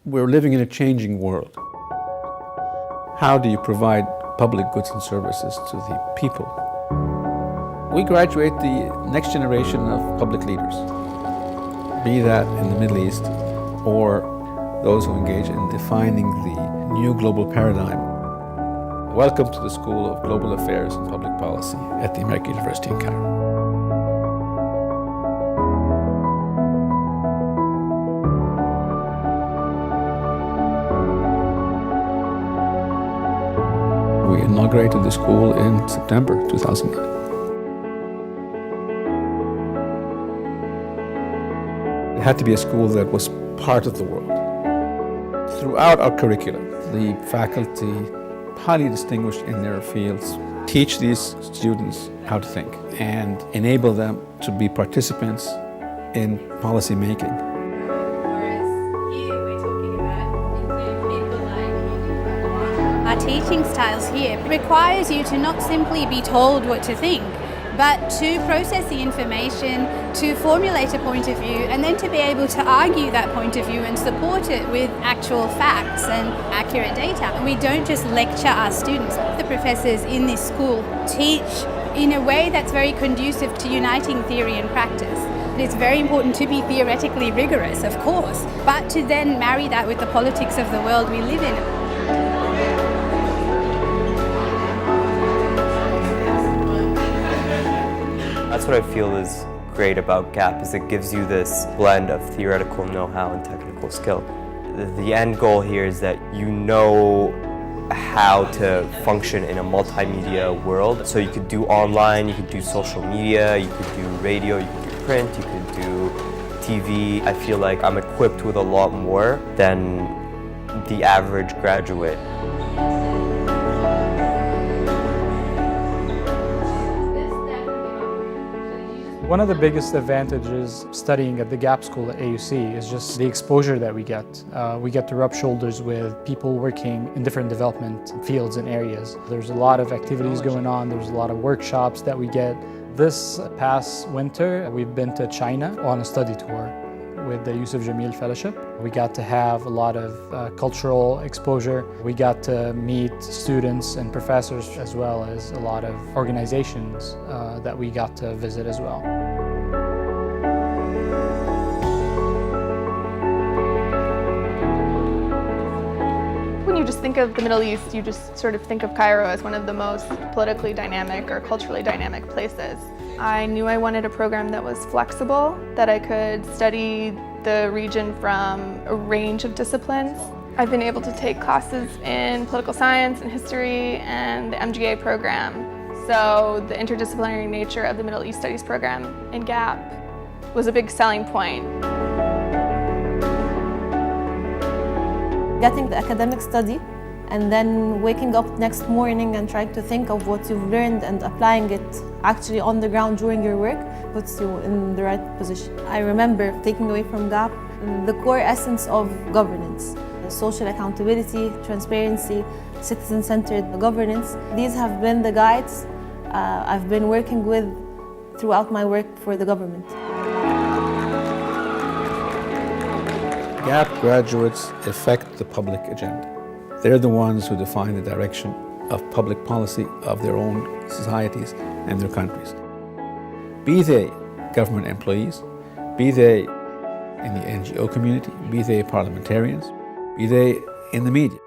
We're living in a changing world. How do you provide public goods and services to the people? We graduate the next generation of public leaders, be that in the Middle East or those who engage in defining the new global paradigm. Welcome to the School of Global Affairs and Public Policy at the American University in Cairo. We inaugurated the school in September 2009. It had to be a school that was part of the world. Throughout our curriculum, the faculty, highly distinguished in their fields, teach these students how to think and enable them to be participants in policy making. Our teaching styles here requires you to not simply be told what to think, but to process the information, to formulate a point of view, and then to be able to argue that point of view and support it with actual facts and accurate data. And we don't just lecture our students. The professors in this school teach in a way that's very conducive to uniting theory and practice. It's very important to be theoretically rigorous, of course, but to then marry that with the politics of the world we live in. That's what I feel is great about GAPP, is it gives you this blend of theoretical know-how and technical skill. The end goal here is that you know how to function in a multimedia world. So you could do online, you could do social media, you could do radio, you could do print, you could do TV. I feel like I'm equipped with a lot more than the average graduate. One of the biggest advantages studying at the GAPP School at AUC is just the exposure that we get. We get to rub shoulders with people working in different development fields and areas. There's a lot of activities going on, there's a lot of workshops that we get. This past winter, we've been to China on a study tour with the Yusuf Jamil Fellowship. We got to have a lot of cultural exposure. We got to meet students and professors, as well as a lot of organizations that we got to visit as well. When you just think of the Middle East, you just sort of think of Cairo as one of the most politically dynamic or culturally dynamic places. I knew I wanted a program that was flexible, that I could study the region from a range of disciplines. I've been able to take classes in political science and history and the MGA program. So the interdisciplinary nature of the Middle East Studies program in GAPP was a big selling point. Getting the academic study and then waking up next morning and trying to think of what you've learned and applying it actually on the ground during your work puts you in the right position. I remember taking away from GAPP the core essence of governance: social accountability, transparency, citizen-centered governance. These have been the guides I've been working with throughout my work for the government. GAPP graduates affect the public agenda. They're the ones who define the direction of public policy of their own societies and their countries. Be they government employees, be they in the NGO community, be they parliamentarians, be they in the media.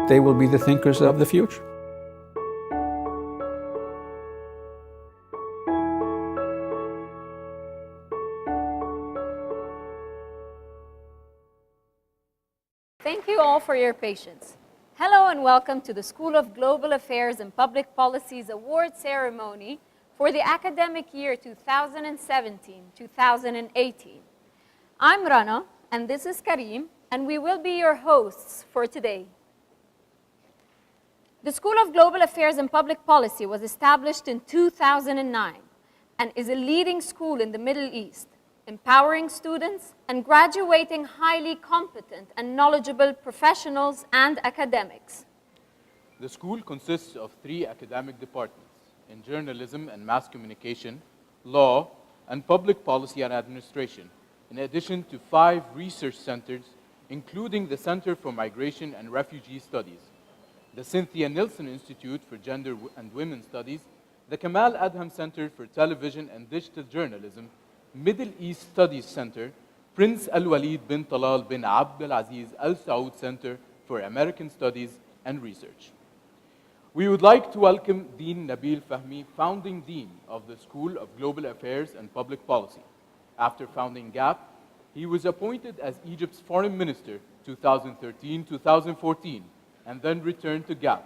They will be the thinkers of the future. Thank you all for your patience. Hello and welcome to the School of Global Affairs and Public Policy's Awards Ceremony for the academic year 2017-2018. I'm Rana and this is Karim, and we will be your hosts for today. The School of Global Affairs and Public Policy was established in 2009 and is a leading school in the Middle East, empowering students and graduating highly competent and knowledgeable professionals and academics. The school consists of 3 academic departments in journalism and mass communication, law, and public policy and administration, in addition to 5 research centers including the Center for Migration and Refugee Studies, the Cynthia Nilsson Institute for Gender and Women Studies, the Kamal Adham Center for Television and Digital Journalism, Middle East Studies Center, Prince Al-Walid bin Talal bin Abdul Aziz Al Saud Center for American Studies and Research. We would like to welcome Dean Nabil Fahmy, founding Dean of the School of Global Affairs and Public Policy. After founding GAPP, he was appointed as Egypt's Foreign Minister 2013-2014 and then returned to GAPP.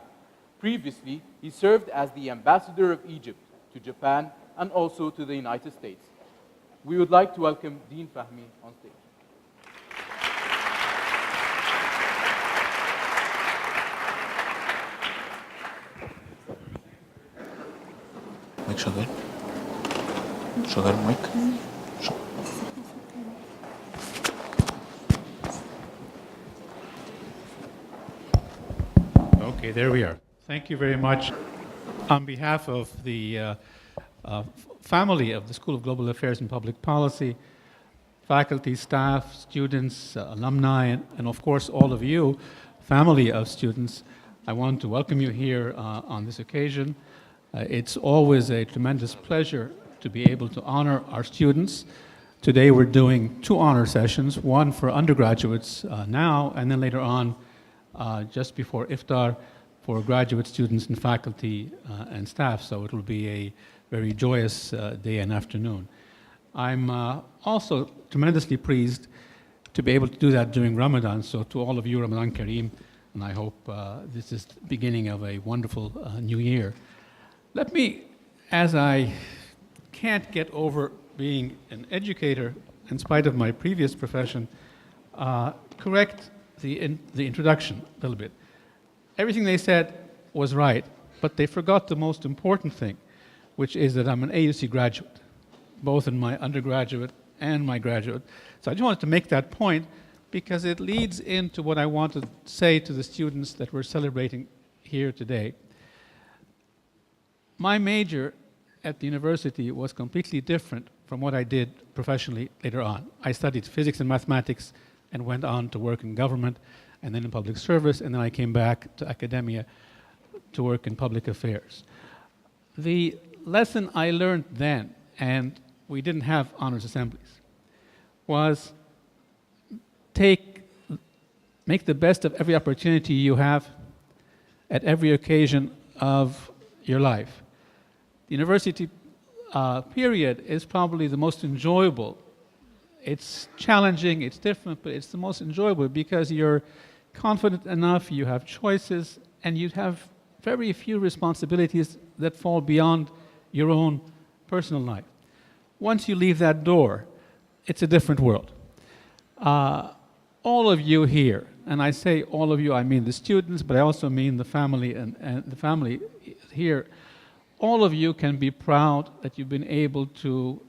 Previously, he served as the Ambassador of Egypt to Japan and also to the United States. We would like to welcome Dean Fahmy on stage. مايك شغال؟ شغال المايك؟ Okay, there we are. Thank you very much. On behalf of the family of the School of Global Affairs and Public Policy, faculty, staff, students, alumni, and of course all of you, family of students, I want to welcome you here on this occasion. It's always a tremendous pleasure to be able to honor our students. Today we're doing 2 honor sessions, one for undergraduates now, and then later on, just before Iftar, for graduate students and faculty and staff. So it will be a very joyous day and afternoon. I'm also tremendously pleased to be able to do that during Ramadan. So to all of you, Ramadan Kareem, and I hope this is the beginning of a wonderful new year. Let me, as I can't get over being an educator in spite of my previous profession, correct the introduction a little bit. Everything they said was right, but they forgot the most important thing, which is that I'm an AUC graduate, both in my undergraduate and my graduate. So I just wanted to make that point because it leads into what I want to say to the students that we're celebrating here today. My major at the university was completely different from what I did professionally later on. I studied physics and mathematics and went on to work in government and then in public service, and then I came back to academia to work in public affairs. The lesson I learned then, and we didn't have honors assemblies, was make the best of every opportunity you have at every occasion of your life. The university period is probably the most enjoyable. It's challenging, it's different, but it's the most enjoyable because you're confident enough, you have choices, and you have very few responsibilities that fall beyond your own personal life. Once you leave that door, it's a different world. All of you here, and I say all of you, I mean the students, but I also mean the family and the family here, all of you can be proud that you've been able to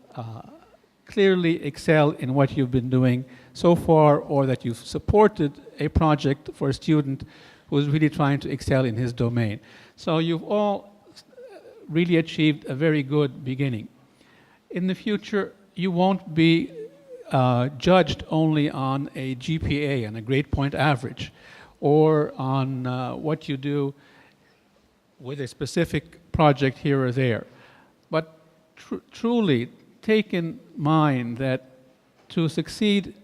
clearly excel in what you've been doing so far, or that you've supported a project for a student who is really trying to excel in his domain. So you've all really achieved a very good beginning. In the future, you won't be judged only on a GPA and a grade point average, or on what you do with a specific project here or there. But truly take in mind that to succeed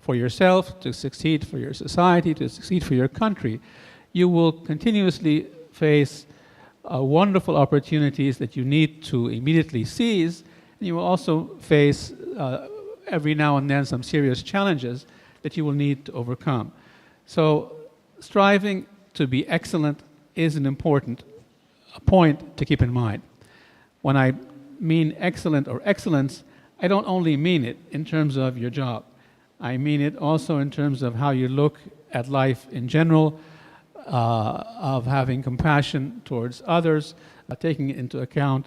for yourself, to succeed for your society, to succeed for your country, you will continuously face wonderful opportunities that you need to immediately seize, and you will also face every now and then some serious challenges that you will need to overcome. So striving to be excellent is an important point to keep in mind. When I mean excellent or excellence, I don't only mean it in terms of your job. I mean it also in terms of how you look at life in general, of having compassion towards others, taking into account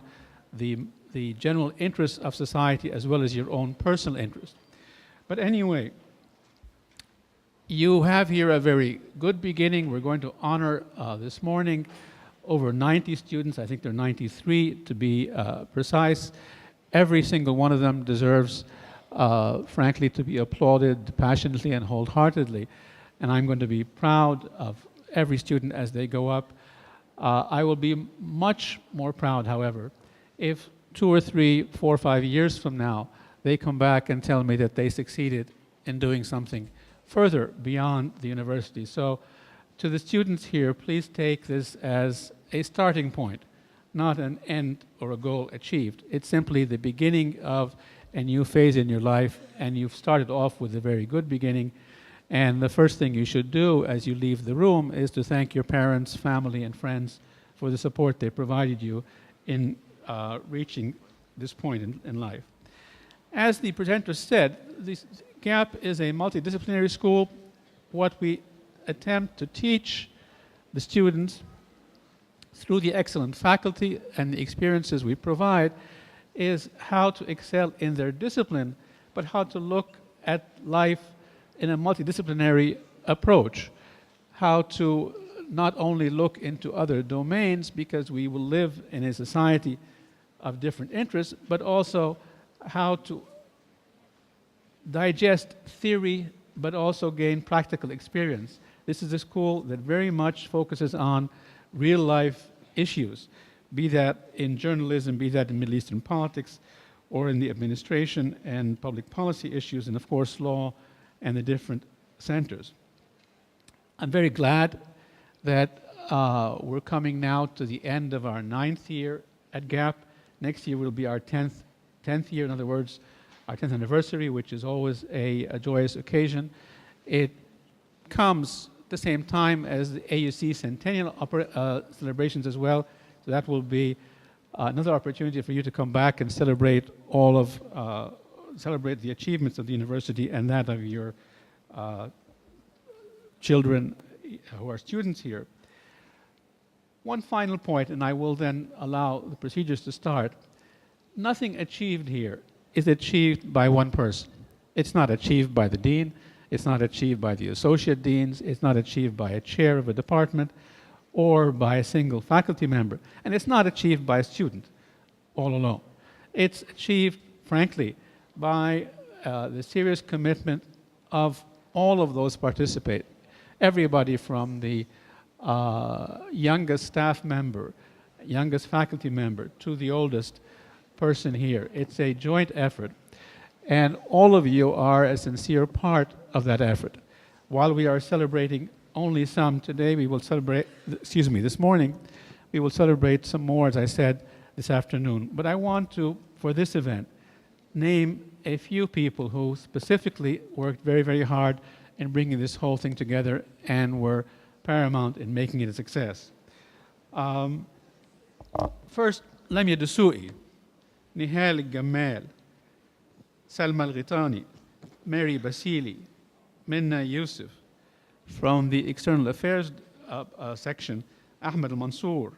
the general interests of society as well as your own personal interest. But anyway, you have here a very good beginning. We're going to honor this morning over 90 students. I think they're 93 to be precise. Every single one of them deserves frankly, to be applauded passionately and wholeheartedly. And I'm going to be proud of every student as they go up. I will be much more proud, however, if 2 or 3, 4 or 5 years from now, they come back and tell me that they succeeded in doing something further beyond the university. So to the students here, please take this as a starting point, not an end or a goal achieved. It's simply the beginning of a new phase in your life, and you've started off with a very good beginning. And the first thing you should do as you leave the room is to thank your parents, family, and friends for the support they provided you in reaching this point in life. As the presenter said, this GAPP is a multidisciplinary school. What we attempt to teach the students through the excellent faculty and the experiences we provide is how to excel in their discipline, but how to look at life in a multidisciplinary approach, how to not only look into other domains because we will live in a society of different interests, but also how to digest theory but also gain practical experience. This is a school that very much focuses on real life issues, be that in journalism, be that in Middle Eastern politics, or in the administration and public policy issues, and of course law and the different centers. I'm very glad that we're coming now to the end of our 9th year at GAPP. Next year will be our 10th year, in other words, our 10th anniversary, which is always a joyous occasion. It comes at the same time as the AUC centennial celebrations as well, so that will be another opportunity for you to come back and celebrate celebrate the achievements of the university and that of your children who are students here. One final point, and I will then allow the procedures to start. Nothing achieved here is achieved by one person. It's not achieved by the dean, it's not achieved by the associate deans, it's not achieved by a chair of a department or by a single faculty member, and it's not achieved by a student all alone. It's achieved, frankly, by the serious commitment of all of those participate. Everybody from the youngest staff member, youngest faculty member, to the oldest person here. It's a joint effort, and all of you are a sincere part of that effort. While we are celebrating only some today, we will celebrate, this morning, we will celebrate some more, as I said, this afternoon. But I want to, for this event, name a few people who specifically worked very, very hard in bringing this whole thing together and were paramount in making it a success. First, Lamia Dessouki, Nihal Gamal, Salma Al-Ghitani, Mary Basili, Minna Yusuf. From the External Affairs section, Ahmed Mansour,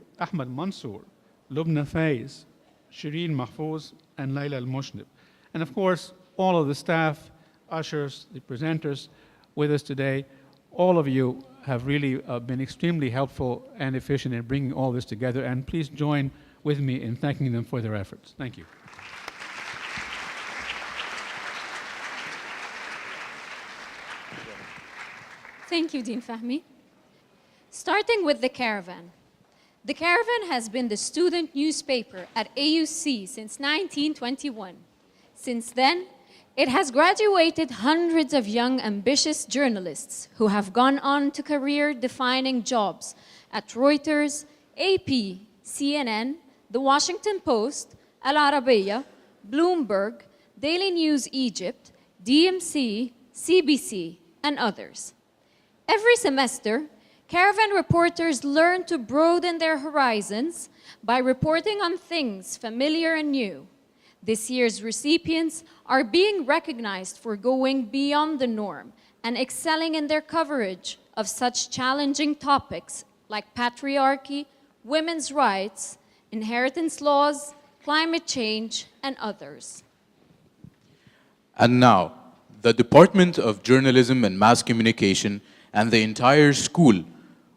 Lubna Faiz, Shireen Mahfouz, and Layla Al-Mushnib. And of course, all of the staff, ushers, the presenters with us today, all of you have really been extremely helpful and efficient in bringing all this together, and please join with me in thanking them for their efforts. Thank you. Thank you, Dean Fahmy. Starting with the Caravan. The Caravan has been the student newspaper at AUC since 1921. Since then, it has graduated hundreds of young, ambitious journalists who have gone on to career-defining jobs at Reuters, AP, CNN, The Washington Post, Al Arabiya, Bloomberg, Daily News Egypt, DMC, CBC, and others. Every semester, Caravan reporters learn to broaden their horizons by reporting on things familiar and new. This year's recipients are being recognized for going beyond the norm and excelling in their coverage of such challenging topics like patriarchy, women's rights, inheritance laws, climate change, and others. And now, the Department of Journalism and Mass Communication and the entire school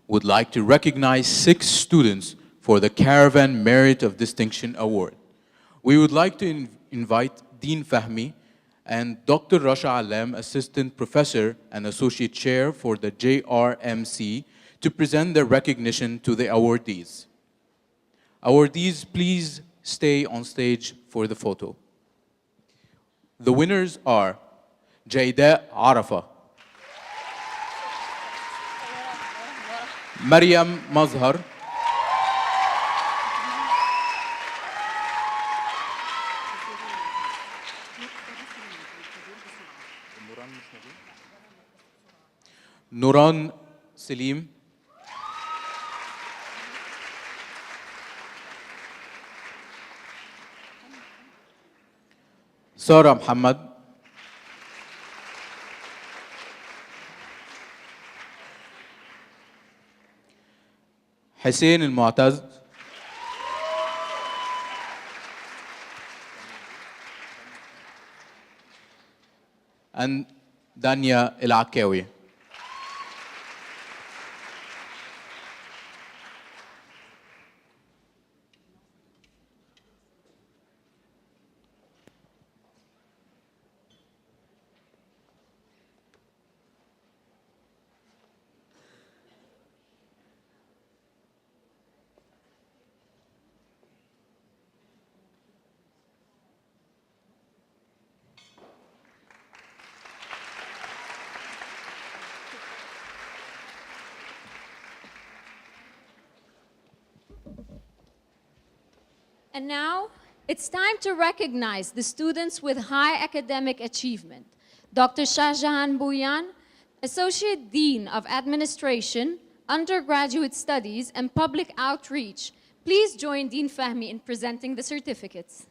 would like to recognize 6 students for the Caravan Merit of Distinction Award. We would like to invite Dean Fahmy and Dr. Rasha Alam, Assistant Professor and Associate Chair for the JRMC, to present their recognition to the awardees. Awardees, please stay on stage for the photo. The winners are Jayda Arafa, Maryam Mazhar, Nuran Salim, Sarah Muhammad, Hussein Al-Mu'taz, and Dania El-Akawi. And now, it's time to recognize the students with high academic achievement. Dr. Shahjahan Bhuyan, Associate Dean of Administration, Undergraduate Studies, and Public Outreach. Please join Dean Fahmy in presenting the certificates.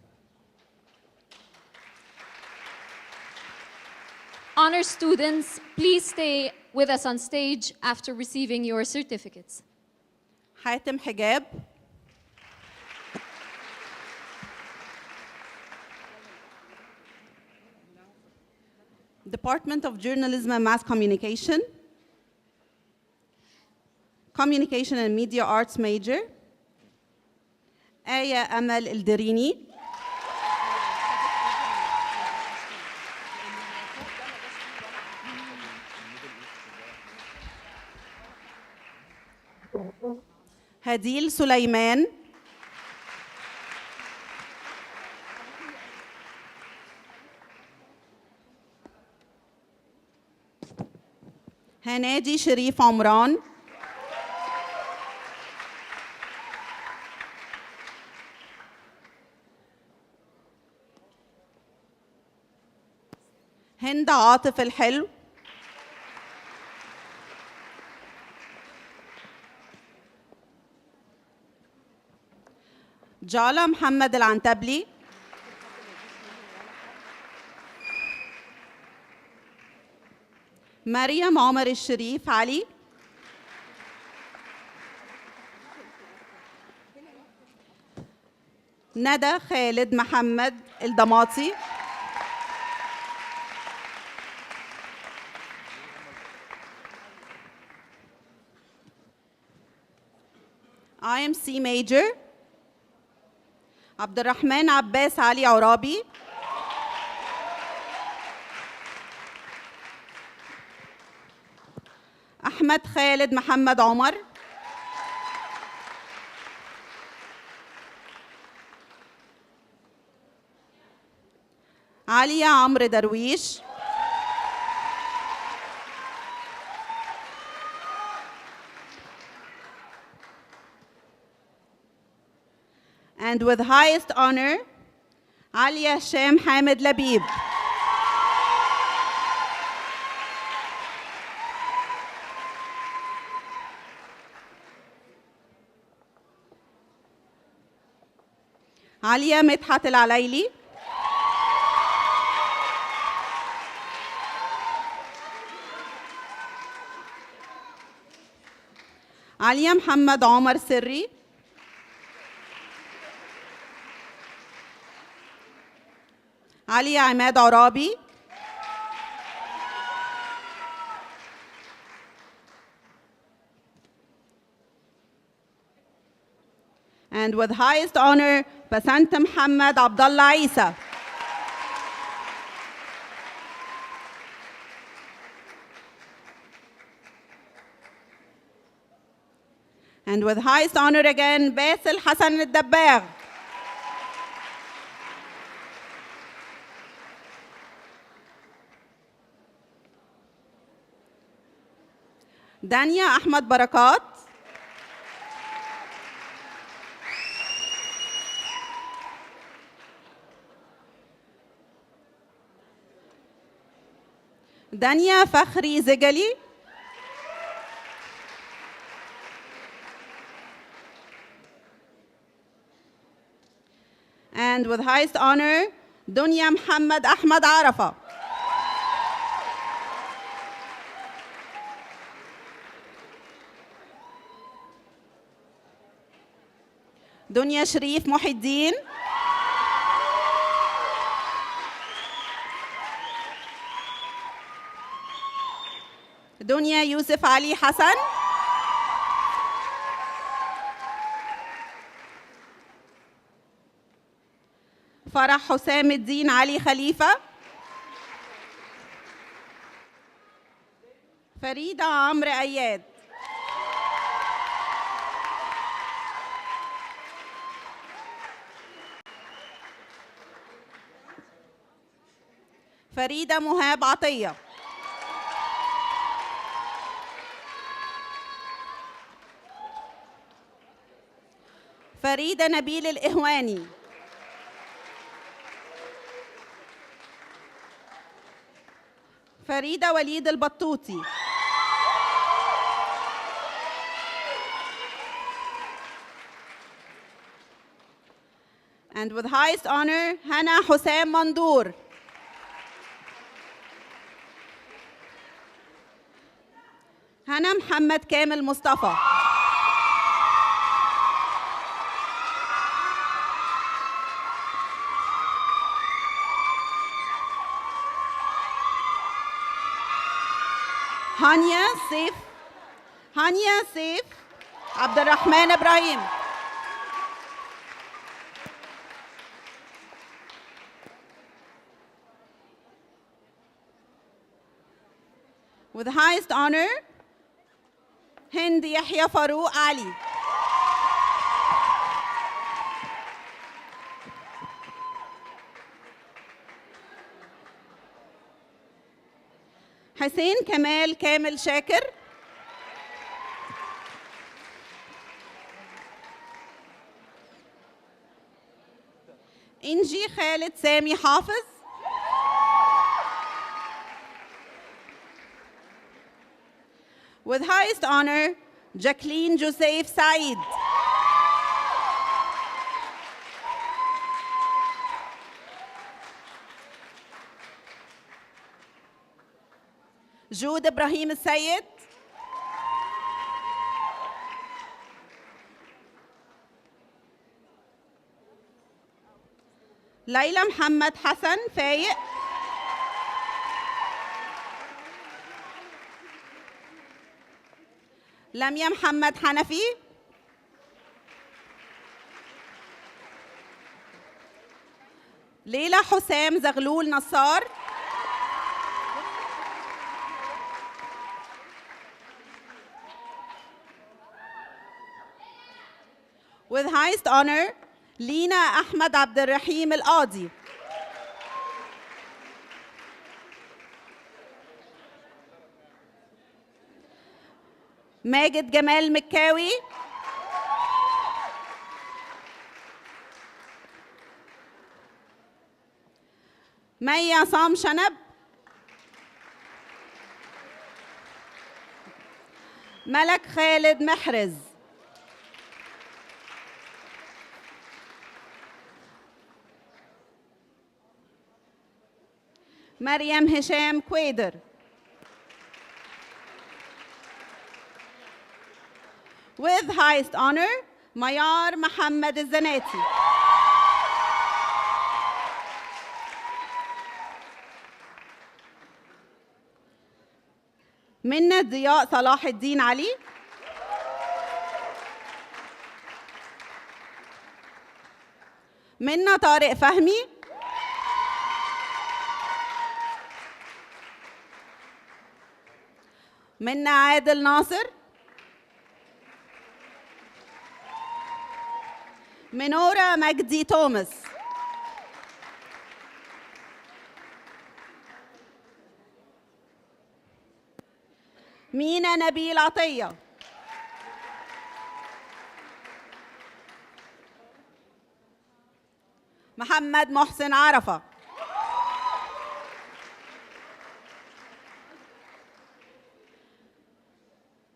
Honor students, please stay with us on stage after receiving your certificates. حاتم حجاب، Department of Journalism and Mass Communication, Communication and Media Arts major, آية أمل الدريني، هديل سليمان، هنادي شريف عمران، هند عاطف الحلو، جالا محمد العنتبلي، مريم عمر الشريف علي، ندى خالد محمد الضماطي، IMC major عبد الرحمن عباس علي عرابي، أحمد خالد محمد عمر، عليا عمرو درويش، and with highest honor, عليا هشام حامد لبيب. عليا مدحت العليلي، عليا محمد عمر سري، عليا عماد عرابي، and with highest honor, بسنت محمد عبد الله عيسى. And with highest honor again, باسل حسن الدباغ. دانيا أحمد بركات. دانيا فخري زجلي. And with highest honor, دنيا محمد أحمد عرفة. دنيا شريف محي الدين. دنيا يوسف علي حسن. فرح حسام الدين علي خليفة. فريدة عمرو أياد. فريدة مهاب عطية. فريدة نبيل الإهواني. فريدة وليد البطوطي. And with highest honor, هنا حسام مندور. هنا محمد كامل مصطفى. هانيا سيف عبد الرحمن إبراهيم. With the highest honor, هند يحيى فاروق علي. حسين كمال كامل شاكر. إنجي خالد سامي حافظ. With highest honor, Jacqueline Joseph Said. جود إبراهيم السيد. ليلى محمد حسن فايق. لميا محمد حنفي. ليلى حسام زغلول نصار. With highest honor, لينا أحمد عبد الرحيم القاضي. ماجد جمال مكاوي. مي عصام شنب. ملك خالد محرز. مريم هشام كويدر. With highest honor, ميار محمد الزناتي. منى ضياء صلاح الدين علي. منى طارق فهمي. منى عادل ناصر. منورة مجدي توماس. مينا نبيل عطية. محمد محسن عرفة.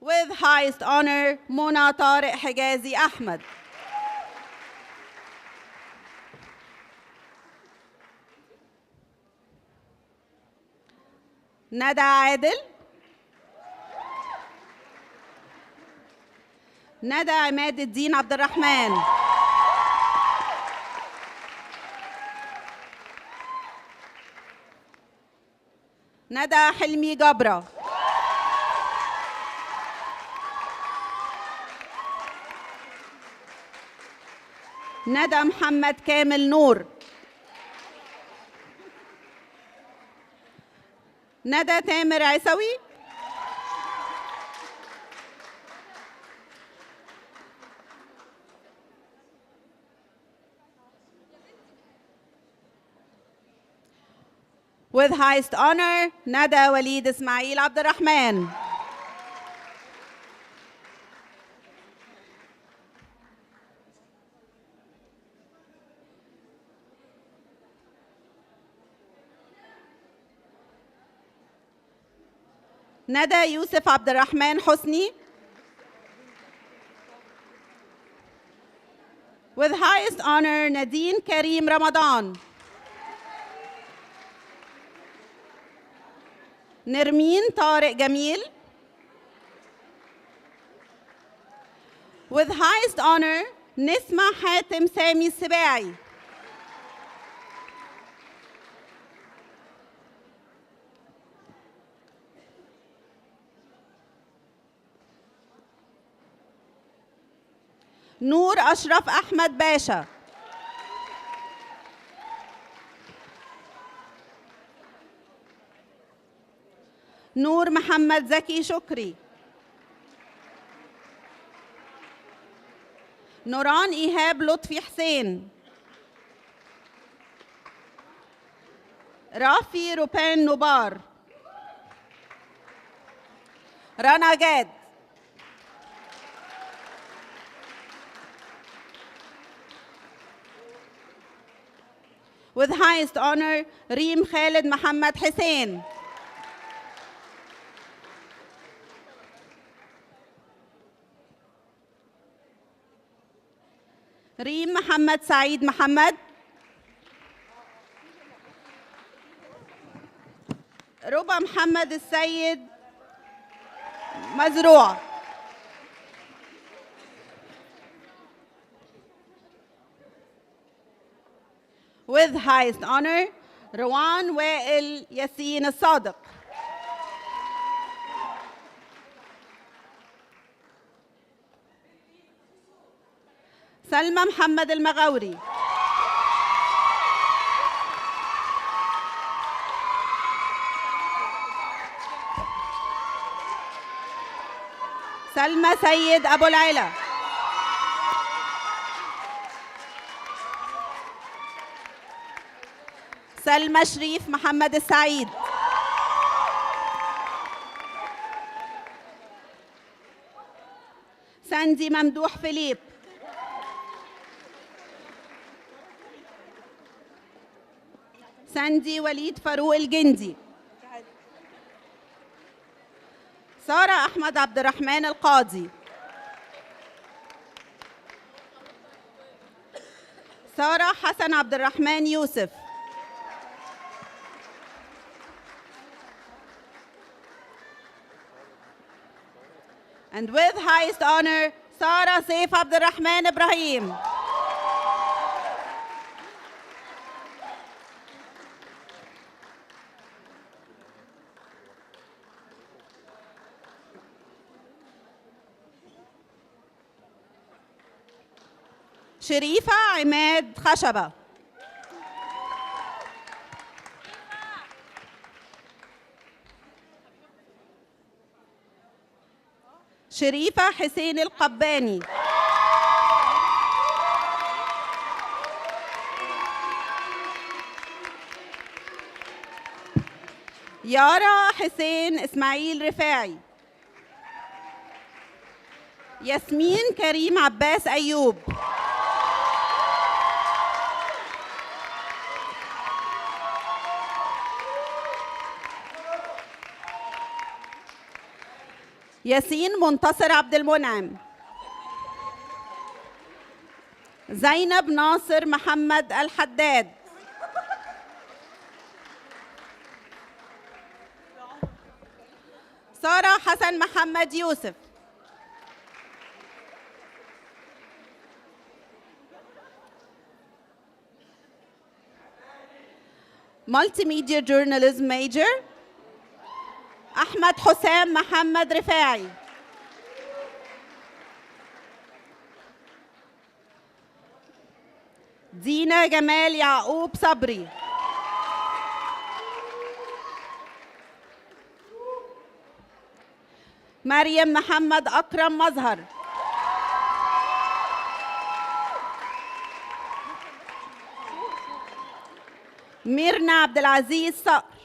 With highest honor, منى طارق حجازي أحمد. ندى عادل. ندى عماد الدين عبد الرحمن. ندى حلمي جبرة. ندى محمد كامل نور. ندى تامر عيسوي. With highest honor, ندى وليد إسماعيل عبد الرحمن. ندى يوسف عبد الرحمن حسني. With highest honor, نادين كريم رمضان. نرمين طارق جميل. With highest honor, نسمة حاتم سامي السباعي. نور أشرف أحمد باشا. نور محمد زكي شكري. نوران إيهاب لطفي حسين. رافي روبان نبار. رنا جاد. With highest honor, ريم خالد محمد حسين. ريم محمد سعيد محمد. ربى محمد السيد مزروع. With highest honor, روان وائل ياسين الصادق. سلمى محمد المغاوري. سلمى سيد أبو العلا. سلمى شريف محمد السعيد. ساندي ممدوح فيليب. ساندي وليد فاروق الجندي. سارة أحمد عبد الرحمن القاضي. سارة حسن عبد الرحمن يوسف. And with highest honor, سارة سيف عبد الرحمن إبراهيم. شريفة عماد خشبة. شريفة حسين القباني. يارا حسين إسماعيل رفاعي. ياسمين كريم عباس أيوب. ياسين منتصر عبد المنعم. زينب ناصر محمد الحداد. سارة حسن محمد يوسف. Multimedia Journalism Major أحمد حسام محمد رفاعي. دينا جمال يعقوب صبري. مريم محمد أكرم مظهر. ميرنا عبد العزيز صقر.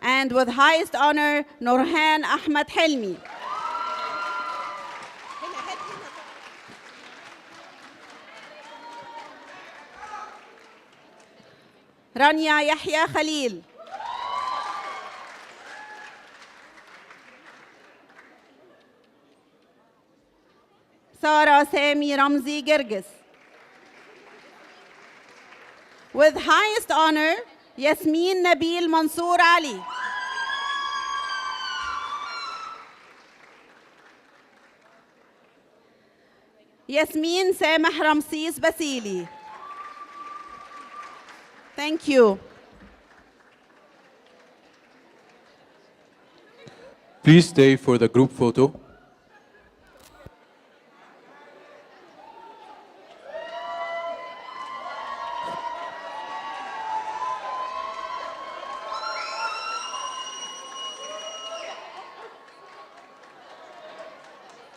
And with highest honor, Nurhan Ahmed Helmi. رانيا يحيى خليل. سارة سامي رمزي جرجس. With highest honor, ياسمين نبيل منصور علي. ياسمين سامح رمسيس بسيلي. Thank you. Please stay for the group photo.